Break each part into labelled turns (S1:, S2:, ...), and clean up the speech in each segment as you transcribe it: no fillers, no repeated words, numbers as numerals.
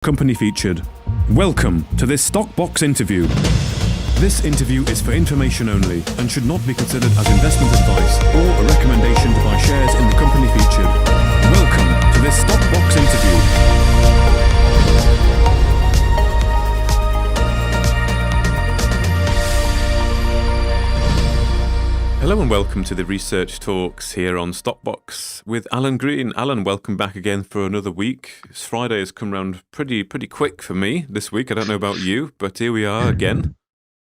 S1: Company featured. Welcome to this Stockbox interview. This interview is for information only and should not be considered as investment advice or a recommendation to buy shares in the company featured. Welcome to this Stockbox interview. Hello and welcome to the Research Talks here on Stockbox with Alan Green. Alan, welcome back again for another week. Friday has come round pretty quick for me this week. I don't know about you, but here we are again.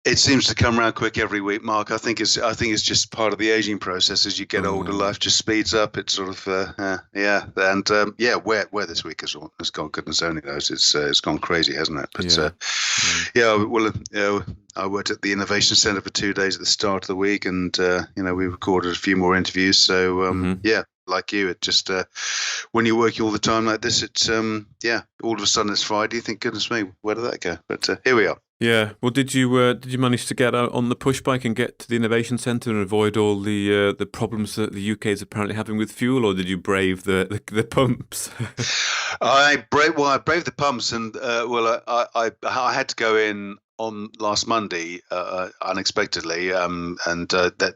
S2: It seems to come around quick every week, Mark. I think it's just part of the aging process. As you get older, life just speeds up. It's sort of where this week has gone, goodness only knows. It's gone crazy, hasn't it? But I worked at the Innovation Centre for 2 days at the start of the week, and we recorded a few more interviews. So like you, it just when you're working all the time like this, it's all of a sudden it's Friday. You think, goodness me, where did that go? But here we are.
S1: Yeah. Well, did you manage to get out on the push bike and get to the Innovation Centre and avoid all the problems that the UK is apparently having with fuel, or did you brave the pumps?
S2: I braved the pumps, and I had to go in on last Monday unexpectedly, and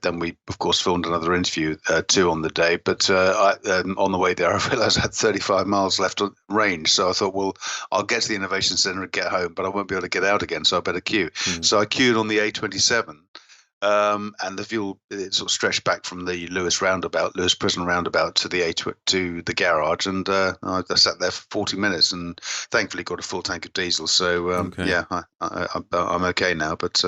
S2: then we of course filmed another interview too on the day. But on the way there, I realised I had 35 miles left on range, so I thought, well, I'll get to the Innovation Centre and get home, but I won't be able to get out again, so I better queue. So I queued on the A27. And the fuel it sort of stretched back from the Lewis Prison roundabout to the garage, and I sat there for 40 minutes, and thankfully got a full tank of diesel. So I'm okay now, but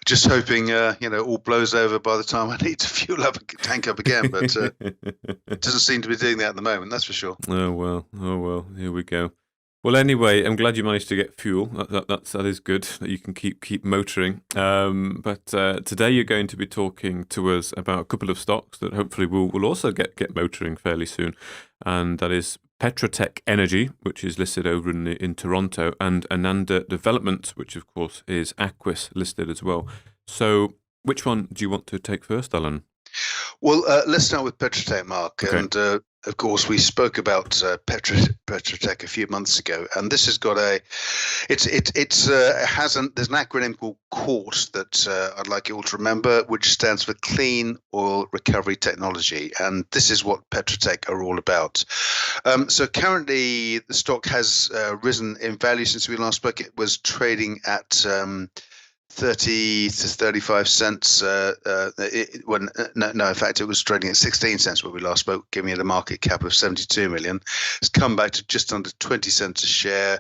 S2: just hoping all blows over by the time I need to fuel up tank up again. But it doesn't seem to be doing that at the moment, that's for sure.
S1: Oh well, here we go. Well, anyway, I'm glad you managed to get fuel. That is good that you can keep motoring. But today you're going to be talking to us about a couple of stocks that hopefully will also get motoring fairly soon, and that is Petroteq Energy, which is listed over in Toronto, and Ananda Development, which of course is Aquis listed as well. So, which one do you want to take first, Alan?
S2: Well, let's start with Petroteq, Mark, okay. And of course, we spoke about Petroteq a few months ago, and this has got there's an acronym called CORT that I'd like you all to remember, which stands for Clean Oil Recovery Technology, and this is what Petroteq are all about. So currently, the stock has risen in value since we last spoke. It was trading at 30 to 35 cents in fact it was trading at 16 cents when we last spoke, giving it a market cap of 72 million. It's come back to just under 20 cents a share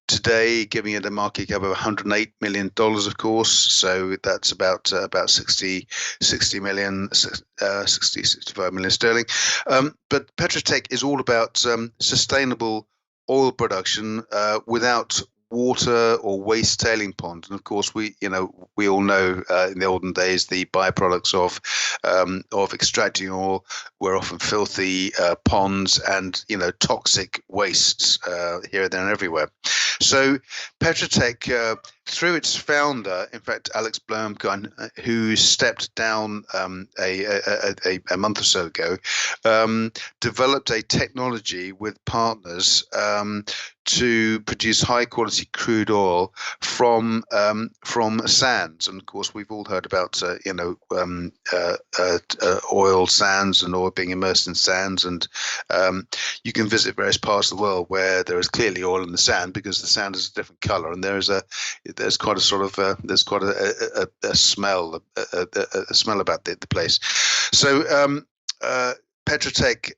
S2: today, giving it a market cap of $108 million, of course. So that's about 60 million, 65 million sterling. But Petroteq is all about sustainable oil production without water or waste tailing ponds. And of course, we all know in the olden days the byproducts of extracting oil were often filthy ponds and toxic wastes here, there, and everywhere. So Petroteq, through its founder, in fact, Alex Blomkamp, who stepped down a month or so ago, developed a technology with partners to produce high quality crude oil from sands. And of course, we've all heard about oil sands and oil being immersed in sands. And you can visit various parts of the world where there is clearly oil in the sand because the sand is a different color, and there's quite a sort of a smell about the place. So Petroteq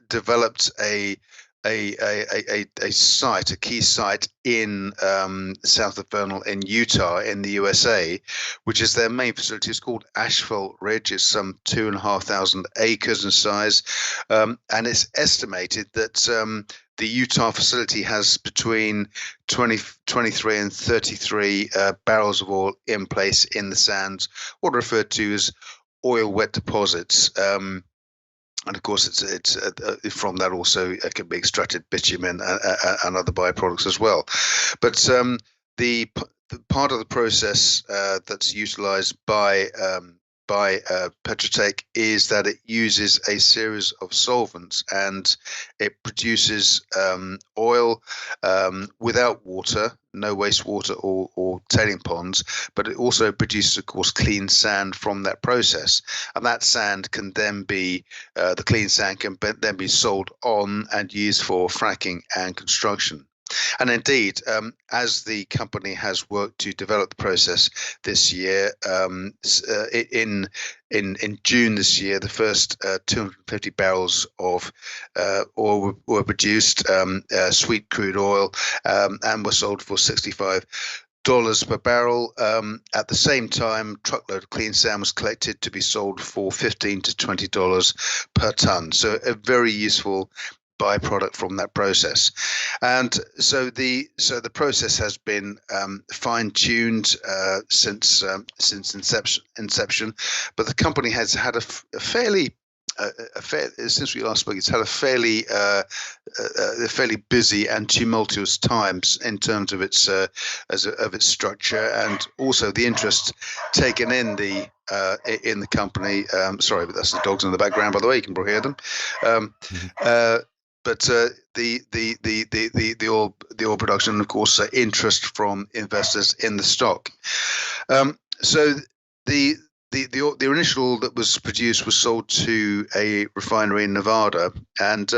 S2: developed a key site in south of Vernal in Utah in the USA, which is their main facility. It's called Asphalt Ridge. It's some 2,500 acres in size, and it's estimated that the Utah facility has between 23 and 33 barrels of oil in place in the sands, what are referred to as oil wet deposits. And of course, it's from that also it can be extracted bitumen and other byproducts as well. But the part of the process that's utilised by by Petroteq is that it uses a series of solvents, and it produces oil without water, no wastewater or tailing ponds, but it also produces, of course, clean sand from that process. And that sand can then be, the clean sand can then be sold on and used for fracking and construction. And indeed, as the company has worked to develop the process this year, in June this year, the first 250 barrels of oil were produced, sweet crude oil, and were sold for $65 per barrel. At the same time, truckload of clean sand was collected to be sold for $15 to $20 per ton. So a very useful byproduct from that process. And so the process has been fine-tuned since inception, but the company has had a fairly since we last spoke, it's had a fairly busy and tumultuous times in terms of its structure, and also the interest taken in the company. Sorry, but that's the dogs in the background, by the way. You can probably hear them. But the oil production, and of course, interest from investors in the stock. So the initial that was produced was sold to a refinery in Nevada, and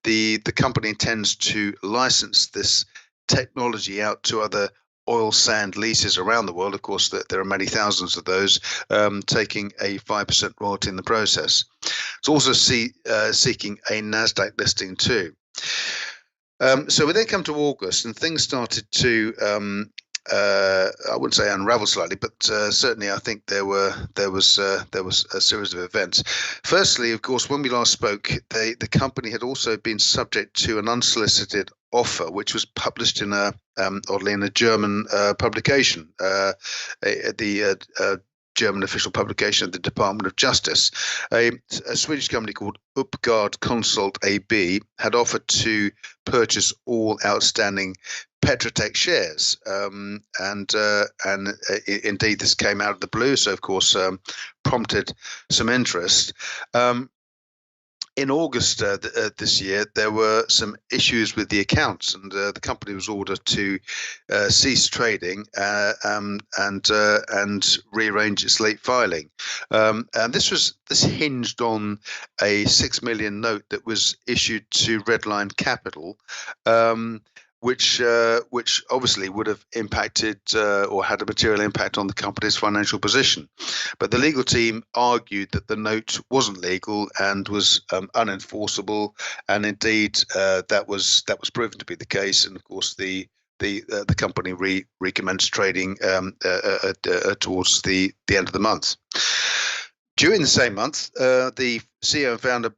S2: the company intends to license this technology out to other oil sand leases around the world. Of course, there are many thousands of those, taking a 5% royalty in the process. It's also seeking a NASDAQ listing too. So we then come to August, and things started to I wouldn't say unravel slightly, but certainly I think there was a series of events. Firstly, of course, when we last spoke, the company had also been subject to an unsolicited offer, which was published in oddly in a German publication, the German official publication of the Department of Justice. A Swedish company called Uppgard Consult AB had offered to purchase all outstanding Petroteq shares, and indeed this came out of the blue, so of course prompted some interest. In August this year, there were some issues with the accounts, and the company was ordered to cease trading and rearrange its late filing. And this hinged on a $6 million note that was issued to Redline Capital, which obviously would have impacted or had a material impact on the company's financial position. But the legal team argued that the note wasn't legal and was unenforceable, and indeed that was proven to be the case. And of course, the company recommenced trading towards the end of the month. During the same month, the CEO and founder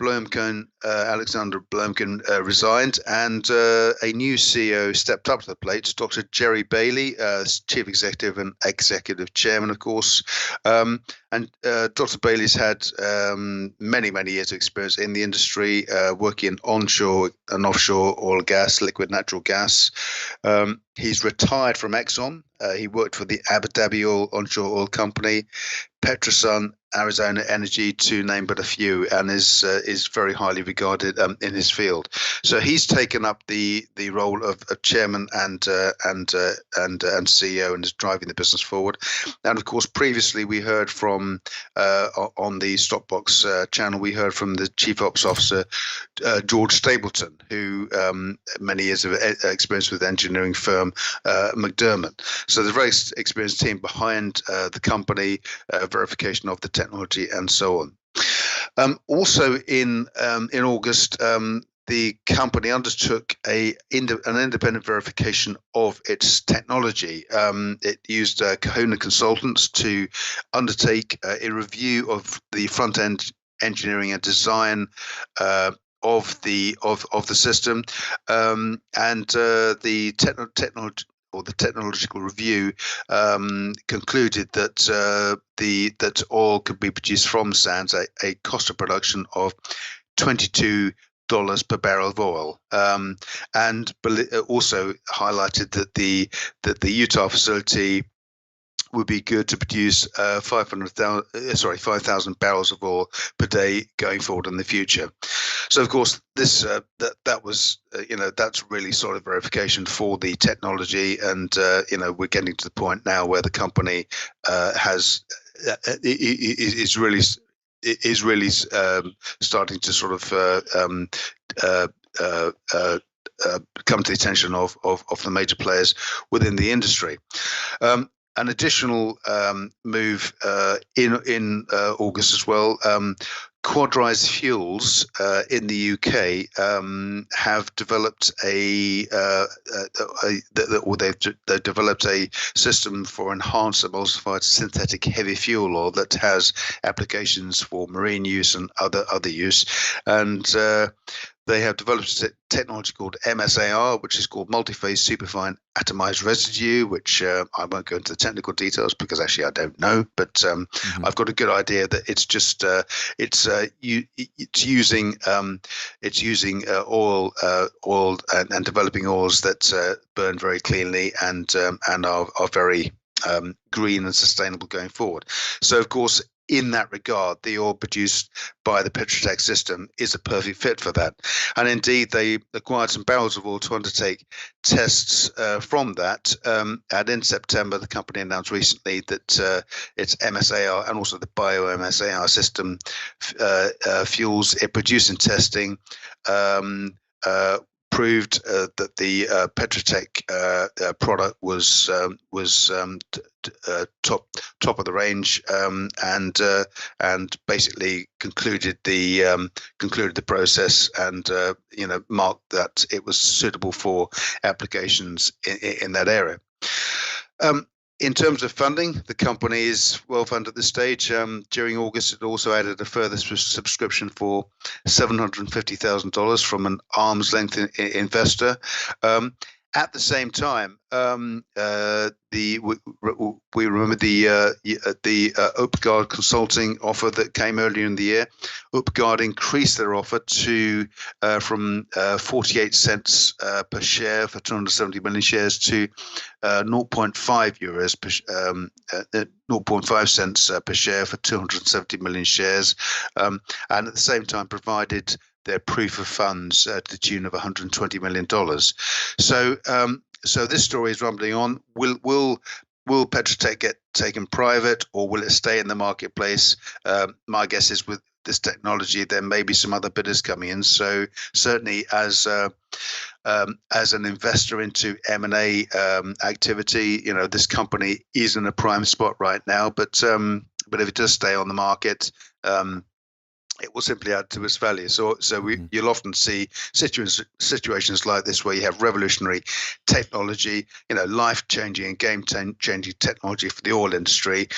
S2: Alexander Blomkin resigned, and a new CEO stepped up to the plate, Dr. Jerry Bailey, Chief Executive and Executive Chairman, of course. And Dr. Bailey's had many years of experience in the industry, working in onshore and offshore oil and gas, liquid natural gas. He's retired from Exxon. He worked for the Abu Dhabi onshore oil company, Petrosun, Arizona Energy, to name but a few, and is very highly regarded in his field. So he's taken up the role of chairman and CEO, and is driving the business forward. And of course, previously we heard from on the Stockbox channel, we heard from the Chief Ops Officer George Stapleton, who many years of experience with engineering firm McDermott. So the very experienced team behind the company, verification of the technology, and so on. Also in August, the company undertook an independent verification of its technology. It used Kahuna Consultants to undertake a review of the front end engineering and design of the system, and the technological review concluded that that oil could be produced from sands at a cost of production of $22 per barrel of oil, and also highlighted that the Utah facility would be good to produce 5,000 barrels of oil per day going forward in the future. So of course this that was that's really solid verification for the technology, and we're getting to the point now where the company is really starting to sort of come to the attention of the major players within the industry. An additional move in August as well. Quadrise Fuels in the UK have developed they've developed a system for enhanced emulsified synthetic heavy fuel oil that has applications for marine use and other use, and they have developed a technology called MSAR, which is called multi-phase superfine atomized residue, which I won't go into the technical details because actually I don't know, but I've got a good idea that it's just it's using oil and developing oils that burn very cleanly and are very green and sustainable going forward. So of course, in that regard, the oil produced by the Petroteq system is a perfect fit for that. And indeed, they acquired some barrels of oil to undertake tests from that. And in September, the company announced recently that its MSAR and also the bio-MSAR system fuels it produced in testing proved that the Petroteq product was top of the range, and basically concluded the process, and marked that it was suitable for applications in that area. In terms of funding, the company is well funded at this stage. During August, it also added a further subscription for $750,000 from an arm's length investor. At the same time, we remember the Upgard consulting offer that came earlier in the year. Upgard increased their offer to from 48 cents per share for 270 million shares to 0.5 euros per 0.5 cents per share for 270 million shares, and at the same time provided their proof of funds to the tune of $120 million. So this story is rumbling on. Will Petroteq get taken private, or will it stay in the marketplace? My guess is with this technology, there may be some other bidders coming in. So certainly, as an investor into M&A activity, this company is in a prime spot right now. But if it does stay on the market, it will simply add to its value. So you'll often see situations like this where you have revolutionary technology, life-changing and game-changing technology for the oil industry.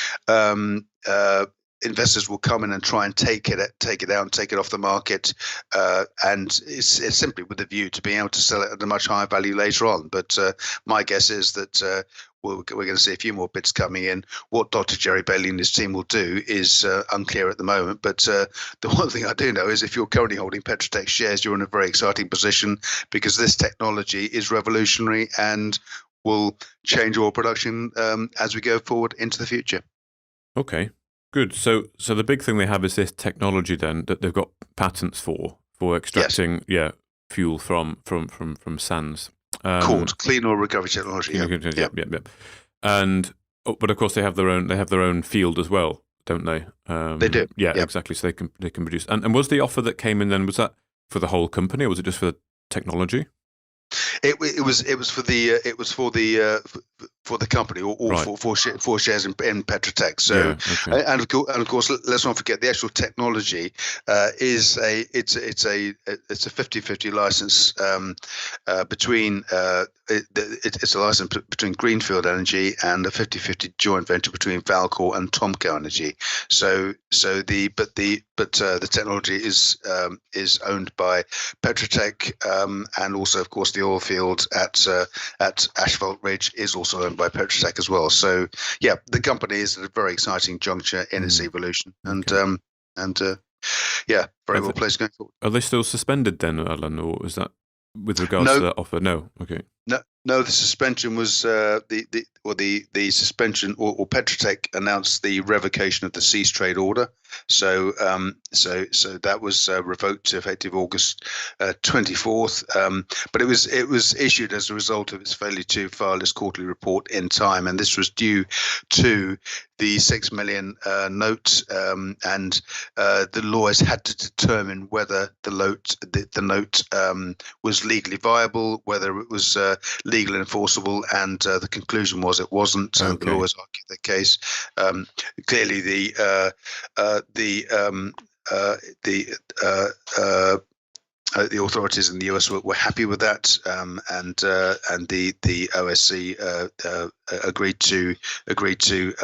S2: Investors will come in and try and take it out and take it off the market, and it's simply with the view to being able to sell it at a much higher value later on. But my guess is that we're going to see a few more bids coming in. What Dr. Jerry Bailey and his team will do is unclear at the moment. But the one thing I do know is if you're currently holding Petroteq shares, you're in a very exciting position, because this technology is revolutionary and will change oil production as we go forward into the future.
S1: Okay, good. So the big thing they have is this technology then that they've got patents for extracting fuel from sands.
S2: Called clean oil recovery technology.
S1: Yep. And but of course they have their own field as well, don't they?
S2: They do.
S1: Yeah, exactly. So they can produce. And was the offer that came in then, was that for the whole company, or was it just for the technology?
S2: It was for the company, or right. for shares in Petroteq. So and of course let's not forget the actual technology is it's a 50-50 license between it's a license between Greenfield Energy and a 50-50 joint venture between Valcor and Tomco Energy. So the technology is owned by Petroteq, and also of course the oil field at Asphalt Ridge is also owned by Petroteq as well. So yeah, the company is at a very exciting juncture in its evolution, and very well placed going forward.
S1: Are they still suspended then, Alan, or is that with regards to that offer? No. Okay.
S2: No, the suspension was the suspension, or Petroteq announced the revocation of the cease trade order. So that was revoked effective August 24th. But it was issued as a result of its failure to file its quarterly report in time, and this was due to the 6 million note, and the lawyers had to determine whether the note was legally viable, whether it was legal and enforceable, and the conclusion was it wasn't. And the lawyers argued the case. Clearly, the authorities in the US were happy with that, and the OSC agreed to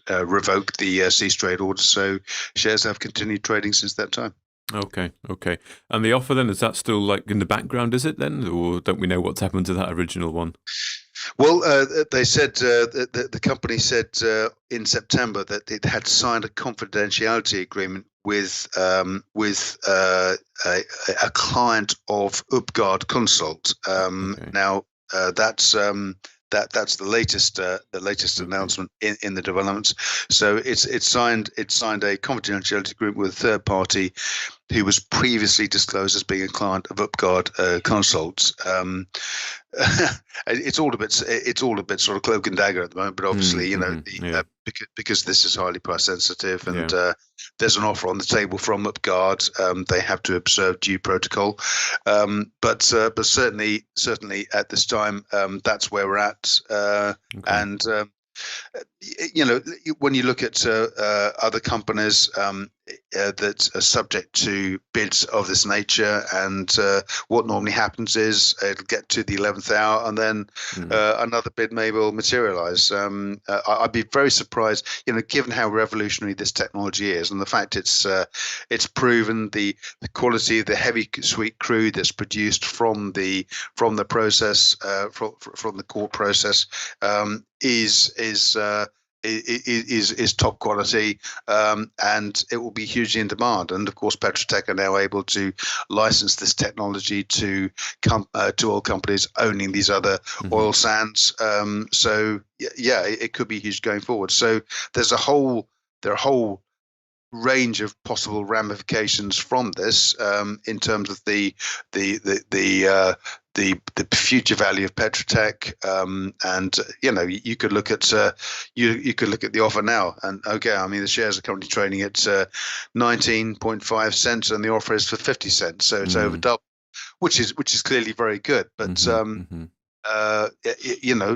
S2: revoke the cease trade order. So shares have continued trading since that time.
S1: Okay. And the offer then, is that still like in the background, is it then? Or don't we know what's happened to that original one?
S2: Well, they said the company said in September that it had signed a confidentiality agreement with a client of Upgard Consult. Now that's the latest announcement in the developments. So it signed a confidentiality agreement with a third party who was previously disclosed as being a client of Upgard Consult. It's all a bit sort of cloak and dagger at the moment, but obviously, because this is highly price sensitive, and there's an offer on the table from Upgard, they have to observe due protocol. But certainly at this time, that's where we're at. And when you look at other companies that are subject to bids of this nature, and what normally happens is it'll get to the 11th hour, and then another bid may well materialize. I'd be very surprised, given how revolutionary this technology is, and the fact it's proven the quality of the heavy sweet crude that's produced from the process, from the core process, is top quality, and it will be hugely in demand. And of course, Petroteq are now able to license this technology to oil companies owning these other oil sands. So it could be huge going forward. So there are a whole range of possible ramifications from this, in terms of the future value of Petroteq, and you could look at you could look at the offer now, and the shares are currently trading at 19.5 cents, and the offer is for 50 cents, so it's over double, which is clearly very good. But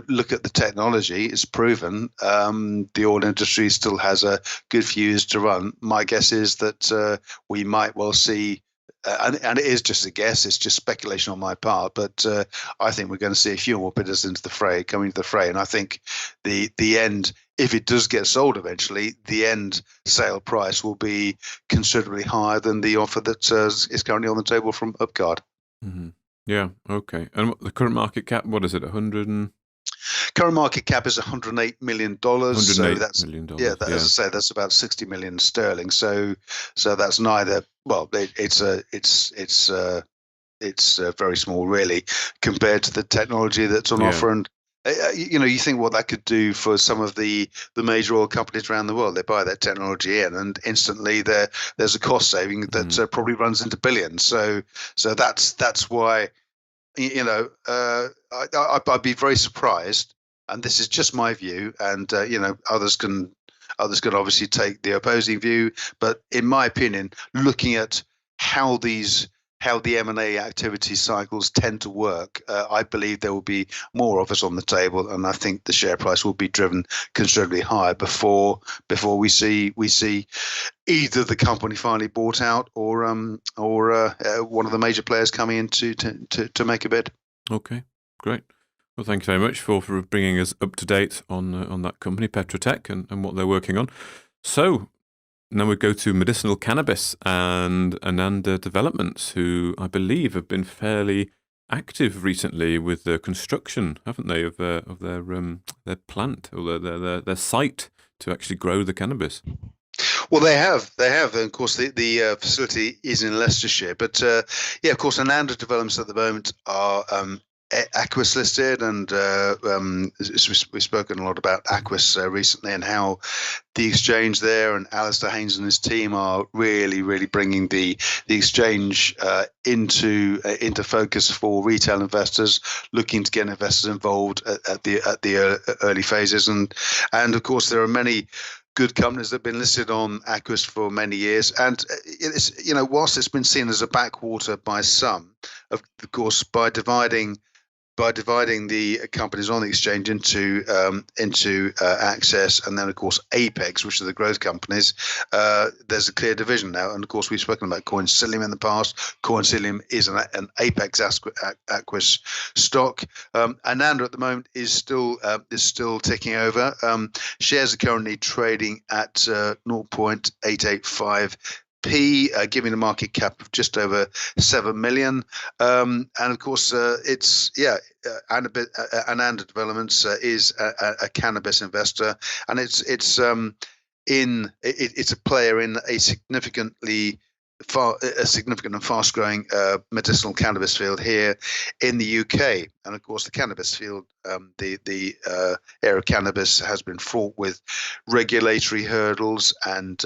S2: look at the technology; it's proven. The oil industry still has a good few years to run. My guess is that we might well see. And it is just a guess, it's just speculation on my part, but I think we're going to see a few more bidders coming into the fray. And I think the end, if it does get sold eventually, the end sale price will be considerably higher than the offer that is currently on the table from Upgard.
S1: Yeah, okay. And the current market cap, what is it, 100 and...
S2: Current market cap is $108 million. So that's
S1: million.
S2: As I say, that's about 60 million sterling. So that's neither. Well, it's very small, really, compared to the technology that's on offer. And you think what that could do for some of the major oil companies around the world. They buy that technology in, and instantly there's a cost saving that probably runs into billions. So that's why. I'd be very surprised, and this is just my view, and others can obviously take the opposing view. But in my opinion, looking at how the M&A activity cycles tend to work, I believe there will be more offers on the table, and I think the share price will be driven considerably higher before we see either the company finally bought out, or one of the major players coming in to make a bid.
S1: Okay, great. Well, thank you very much for bringing us up to date on that company, Petroteq, and what they're working on. So now we go to medicinal cannabis and Ananda Developments, who I believe have been fairly active recently with the construction, haven't they, of their plant, or their site to actually grow the cannabis.
S2: Well, they have, and of course the facility is in Leicestershire. But of course, Ananda Developments at the moment are Aquis listed, and we've spoken a lot about Aquis recently, and how the exchange there and Alistair Haynes and his team are really bringing the exchange into focus for retail investors looking to get investors involved at the early phases, and of course there are many good companies that have been listed on Aquis for many years, and it's, whilst it's been seen as a backwater by some, of course, by dividing the companies on the exchange into Access and then of course Apex, which are the growth companies, there's a clear division now. And of course we've spoken about Coincilium in the past. Coincilium is an Apex Aquis stock. Ananda at the moment is still ticking over. Shares are currently trading at 0.885 giving a market cap of just over 7 million. And of course, Ananda Developments is a cannabis investor, and it's a player in a significant and fast-growing medicinal cannabis field here in the UK. And of course, the cannabis field, the area of cannabis has been fraught with regulatory hurdles and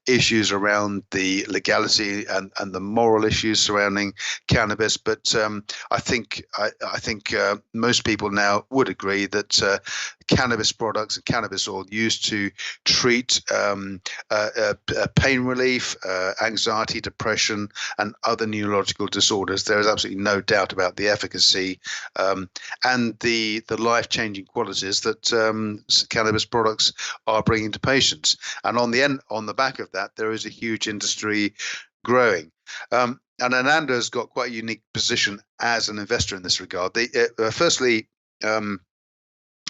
S2: issues around the legality and the moral issues surrounding cannabis. But I think most people now would agree that cannabis products and cannabis oil used to treat pain relief, anxiety, depression, and other neurological disorders, there is absolutely no doubt about the efficacy and the life-changing qualities that cannabis products are bringing to patients. And on the back of that, there is a huge industry growing. And Ananda has got quite a unique position as an investor in this regard. Firstly,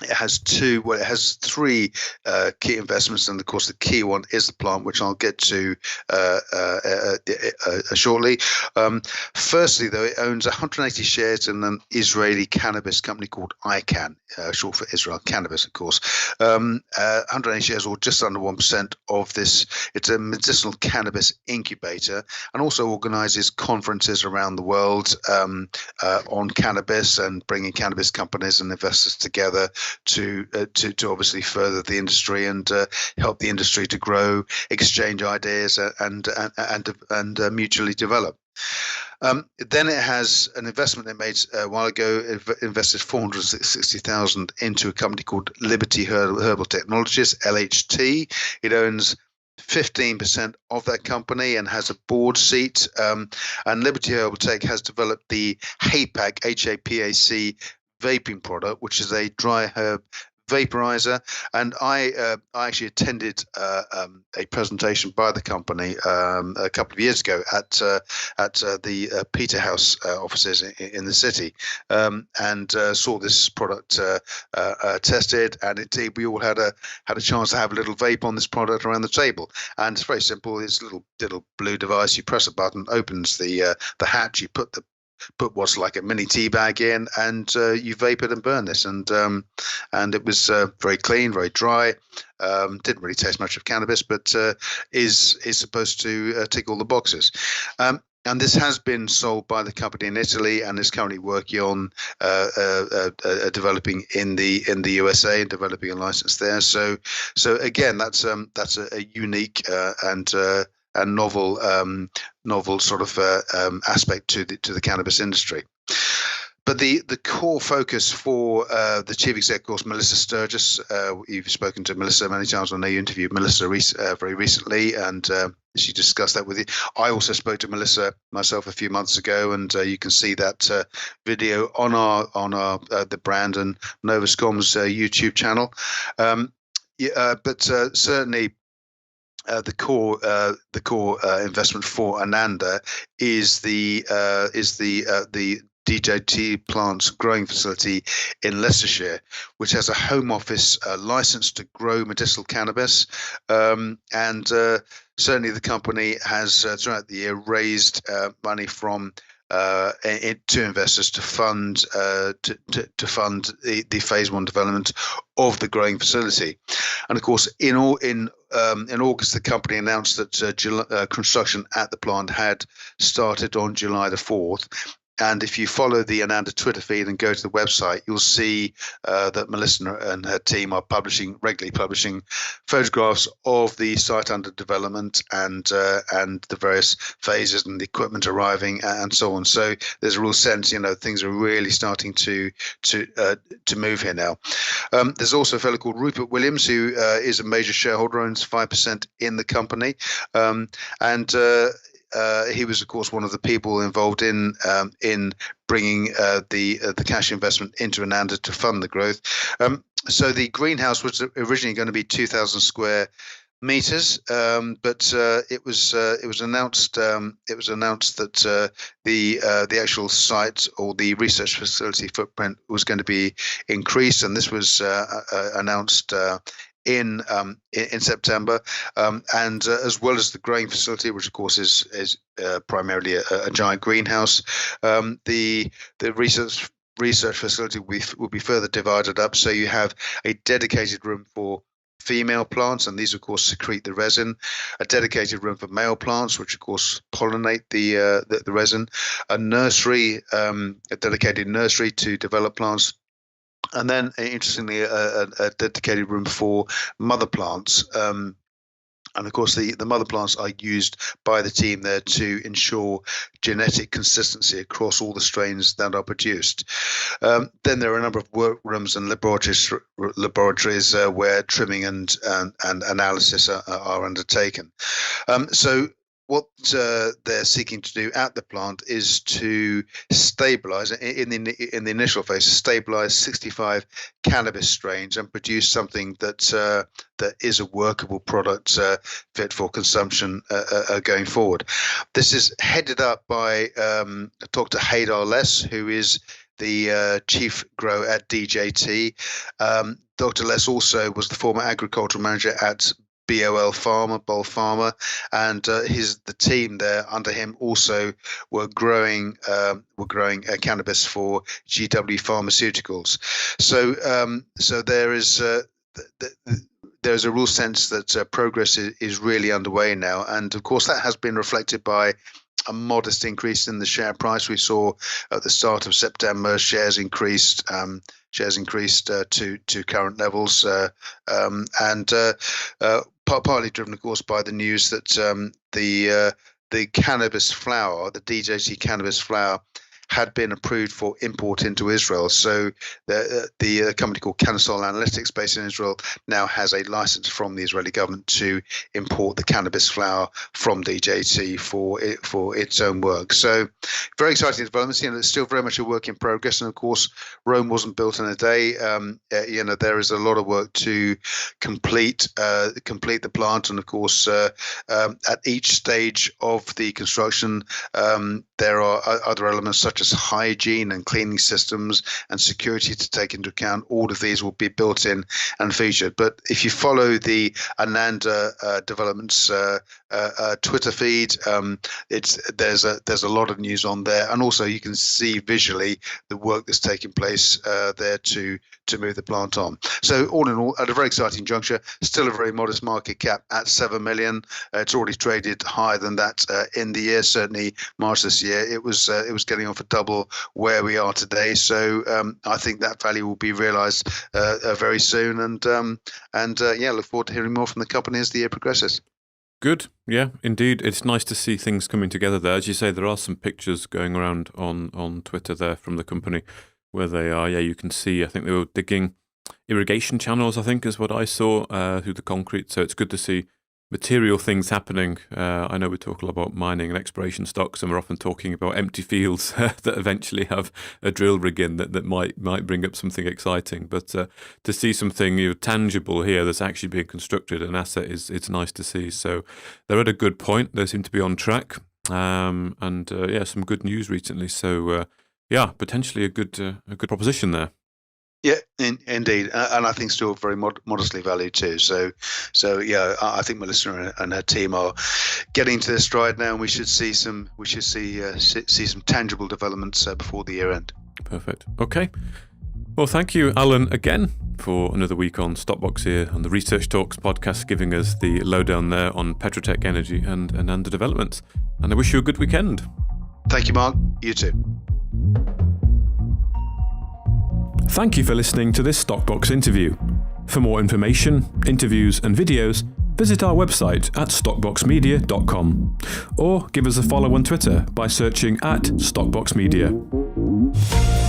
S2: it has three key investments, and of course the key one is the plant, which I'll get to shortly. Firstly, though, it owns 180 shares in an Israeli cannabis company called ICANN, short for Israel Cannabis, of course. 180 shares, or just under 1% of this. It's a medicinal cannabis incubator, and also organises conferences around the world on cannabis and bringing cannabis companies and investors together to obviously further the industry and help the industry to grow, exchange ideas, and mutually develop. Then it has an investment they made a while ago. It invested 460,000 into a company called Liberty Herbal Technologies, LHT. It owns 15% of that company and has a board seat. And Liberty Herbal Tech has developed the HAPAC, HAPAC vaping product, which is a dry herb vaporizer. And I actually attended a presentation by the company a couple of years ago at the Peterhouse offices in the city, and saw this product tested. And indeed, we all had a chance to have a little vape on this product around the table. And it's very simple. It's a little blue device. You press a button, opens the hatch. You put what's like a mini tea bag in, and you vape it and burn this. And it was very clean, very dry. Didn't really taste much of cannabis, but is supposed to tick all the boxes. And this has been sold by the company in Italy, and is currently working on developing in the USA and developing a license there. So again, that's a unique and novel sort of aspect to the cannabis industry. But the core focus for the chief exec, of course, Melissa Sturgis. You've spoken to Melissa many times. I know you interviewed Melissa very recently, and she discussed that with you. I also spoke to Melissa myself a few months ago, and you can see that video on our the brand and Novuscom's YouTube channel. But certainly. The core investment for Ananda is the DJT plant's growing facility in Leicestershire, which has a home office license to grow medicinal cannabis, and certainly the company has throughout the year raised money from to investors to fund the phase one development of the growing facility. And of course, in August, the company announced that construction at the plant had started on July the 4th. And if you follow the Ananda Twitter feed and go to the website, you'll see that Melissa and her team are regularly publishing photographs of the site under development and the various phases and the equipment arriving and so on. So there's a real sense, things are really starting to move here now. There's also a fellow called Rupert Williams, who is a major shareholder, owns 5% in the company, and he was, of course, one of the people involved in bringing the cash investment into Ananda to fund the growth. So the greenhouse was originally going to be 2,000 square meters, but it was announced that the actual site or the research facility footprint was going to be increased, and this was announced in September, and as well as the growing facility, which of course is primarily a giant greenhouse, the research facility will be further divided up. So you have a dedicated room for female plants, and these of course secrete the resin, a dedicated room for male plants, which of course pollinate the resin, a nursery, a dedicated nursery to develop plants, and then interestingly a dedicated room for mother plants. And of course, the mother plants are used by the team there to ensure genetic consistency across all the strains that are produced. Then there are a number of workrooms and laboratories where trimming and analysis are undertaken. So what they're seeking to do at the plant is to stabilize, in the initial phase, stabilize 65 cannabis strains and produce something that is a workable product fit for consumption going forward. This is headed up by Dr. Haydar Less, who is the chief grower at DJT. Dr. Less also was the former agricultural manager at Bol Pharma, and the team there under him also were growing cannabis for GW Pharmaceuticals. So there's a real sense that progress is really underway now, and of course that has been reflected by a modest increase in the share price. We saw at the start of September shares increased to current levels, and partly driven, of course, by the news that the cannabis flower, the DJT cannabis flower, had been approved for import into Israel. So the company called Canasol Analytics, based in Israel, now has a license from the Israeli government to import the cannabis flower from DJT for its own work. So very exciting developments. It's still very much a work in progress, and of course, Rome wasn't built in a day. There is a lot of work to complete the plant, and of course, at each stage of the construction, there are other elements such as hygiene and cleaning systems and security to take into account. All of these will be built in and featured. But if you follow the Ananda Developments Twitter feed, there's a lot of news on there, and also you can see visually the work that's taking place there to move the plant on. So all in all, at a very exciting juncture, still a very modest market cap at 7 million. It's already traded higher than that in the year. Certainly March this year, it was getting on for double where we are today. So I think that value will be realised very soon, and look forward to hearing more from the company as the year progresses.
S1: Good. Yeah, indeed. It's nice to see things coming together there. As you say, there are some pictures going around on Twitter there from the company where they are. Yeah, you can see, I think they were digging irrigation channels, I think is what I saw through the concrete. So it's good to see material things happening. I know we talk a lot about mining and exploration stocks, and we're often talking about empty fields that eventually have a drill rig in that might bring up something exciting. But to see something tangible here that's actually being constructed, an asset, it's nice to see. So they're at a good point. They seem to be on track, and some good news recently. So potentially a good proposition there.
S2: Yeah, indeed, and I think still very modestly valued too. So yeah, I think Melissa and her team are getting to their stride now, and we should see some tangible developments before the year end.
S1: Perfect. Okay. Well, thank you, Alan, again for another week on Stockbox here on the Research Talks podcast, giving us the lowdown there on Petroteq Energy and Ananda Developments. And I wish you a good weekend.
S2: Thank you, Mark. You too.
S1: Thank you for listening to this Stockbox interview. For more information, interviews and videos, visit our website at stockboxmedia.com or give us a follow on Twitter by searching @StockboxMedia.